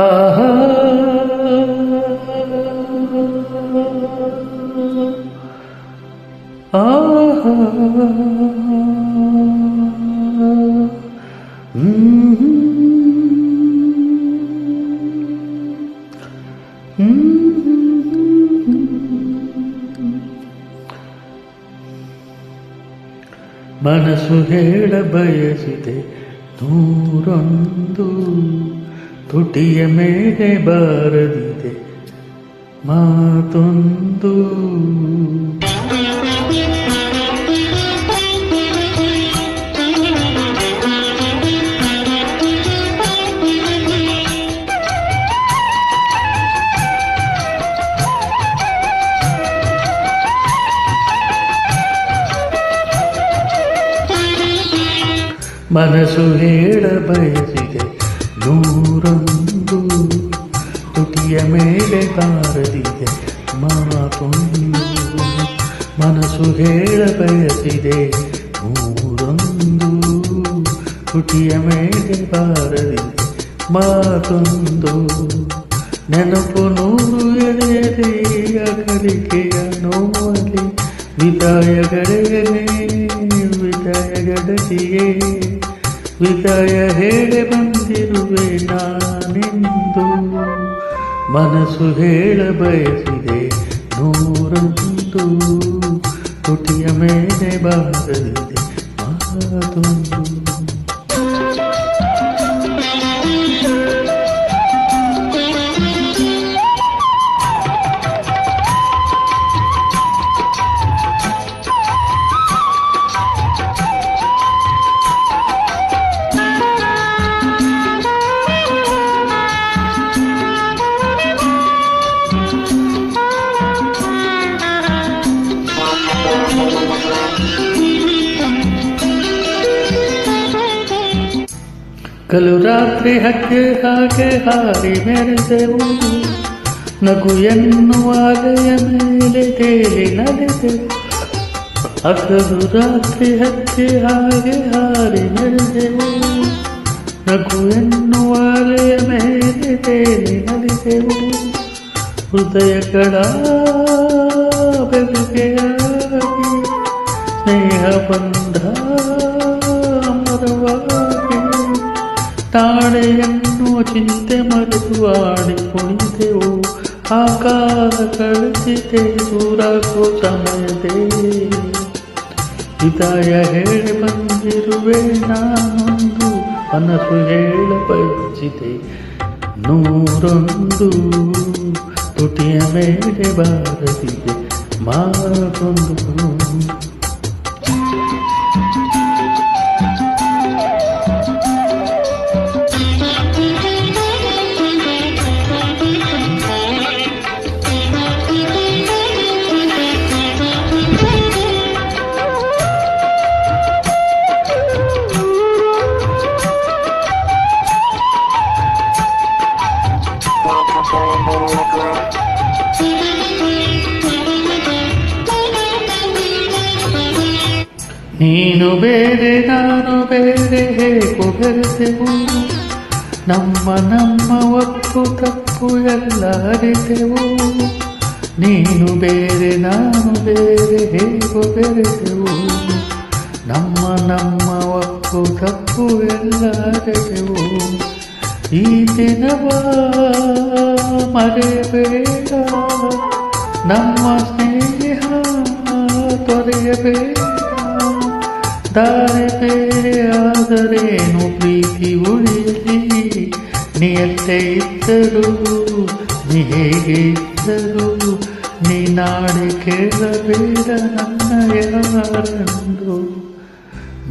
ಆಹಾ ಆಹಾ ಮನಸ್ಸು ಹೇಳ ಬಯಸಿದೆ ನೂರೊಂದು, ತುಟಿಯ ಮೇಲೆ ಬಾರದಿದೆ ಮಾತೊಂದು. ಮನಸ್ಸು ಹೇಳ ಬಯಸಿದೆ ನೂರೊಂದು, ತುಟಿಯ ಮೇಲೆ ಬಾರದಿದೆ ಮಾತೊಂದು. ಮನಸ್ಸು ಹೇಳ ಬಯಸಿದೆ ನೂರೊಂದು, ತುಟಿಯ ಮೇಲೆ ಬಾರದಿದೆ ಮಾತೊಂದು. ನೆನಪು ನೂರು ಎಳೆಯದೆ ಅಗಲಿಕೆಯ ನೋವಲಿ, ವಿದಾಯ ಗೆಳೆಯನೇ ವಿದಾಯ ಗೆಳತಿಯೇ, ವಿದಾಯ ಹೇಳಿ ಬಂದಿರುವೆ ನಾನೆಂದು. ಮನಸ್ಸು ಹೇಳ ಬಯಸಿದೆ ನೂರೊಂದು, ತುಟಿಯ ಮೇಲೆ ಬಾರದಿದೆ ಮಾತೊಂದು. ಕಲು ರಾತ್ರಿ ಹಕ್ಕೆ ಹಾಗೆ ಹಾರಿ ಮೆರೆದೆವು, ನಗು ಎನ್ನುವ ಅಲೆಯ ಮೇಲೆ ತೇಲಿ ನಡೆದೆವು. ಅಕಲು ರಾತ್ರಿ ಹಕ್ಕೆ ಹಾಗೆ ಹಾರಿ ಮೆರೆದೆವು, ನಗು ಎನ್ನುವ ಅಲೆಯ ಮೇಲೆ ತೇಲಿ ನಡೆದೆವು. ಹೃದಯಗಳ ಬೆಸುಗೆಯಾಗಿ ಸ್ನೇಹ ಬಂಧ ಅಮರವಾಗಿ, ತಾಳೆಯನ್ನು ಚಿಂತೆ ಮರೆತು ಆಡಿ ಕುಣಿದೆವು. ಆ ಕಾಲ ಕಳಿಸಿದೆ ದೂರಾಗೋ ಸಮಯದೇ, ವಿದಾಯ ಹೇಳಿ ಬಂದಿರುವೆ ನಾನೊಂದು. ಮನಸ್ಸು ಹೇಳ ಬಯಸಿದೆ ನೂರೊಂದು, ತುಟಿಯ ಮೇಲೆ ಬಾರದಿದೆ ಮಾತೊಂದು. ನೀನು ಬೇರೆ ನಾನು ಬೇರೆ ಹೇಗೋ ಬೆರೆತೆವು, ನಮ್ಮ ಒಪ್ಪು ತಪ್ಪು ಎಲ್ಲ ಅರಿತೆವು. ನೀನು ಬೇರೆ ನಾನು ಬೇರೆ ಹೇಗೋ ಬೆರೆತೆವು, ನಮ್ಮ ಒಪ್ಪು ತಪ್ಪು ಎಲ್ಲ ಅರಿತೆವು. ಈ ದಿನವ ಮರೆಯಬೇಡ, ನಮ್ಮ ಸ್ನೇಹ ತೊರೆಯಬೇಡ. ದಾರಿ ಬೇರೆ ಆದರೇನು ಪ್ರೀತಿ ಉಳಿಯಲಿ, ನೀಯಲ್ಲೇ ಇದ್ದರು ನೀ ಹೇಗೆ ಇದ್ದರು, ನೀ ನಾಡಿ ಕೇಳಬೇಡ ನನ್ನ ಯಾರೆಂದು.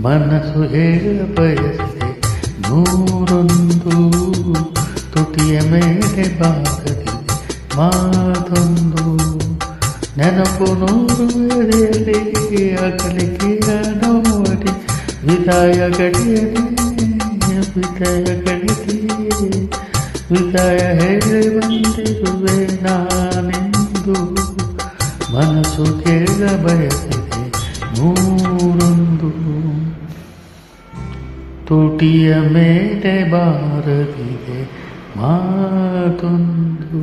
ಮನಸ್ಸು ಹೇಳ ಬಯಸಿದೆ ನೂರೊಂದು, ತುಟಿಯ ಮೇಲೆ ಬಾರದಿದೆ ಮಾತೊಂದು. ನೆನಪು ನೂರು ಎಳೆಯಲಿ ಅಗಲಿಕೆಯ ನೋವಲಿ, ವಿದಾಯ ಗೆಳೆಯನೇ ವಿದಾಯ ಗೆಳತಿಯೇ, ವಿದಾಯ ಹೇಳಿ ಬಂದಿರುವೆ ನಾನೆಂದು. ಮನಸ್ಸು ಕೇಳ ಬಯಸಿದೆ ನೂರೊಂದು, ತುಟಿಯ ಮೇಲೆ ಬಾರದಿದೆ ಮಾತೊಂದು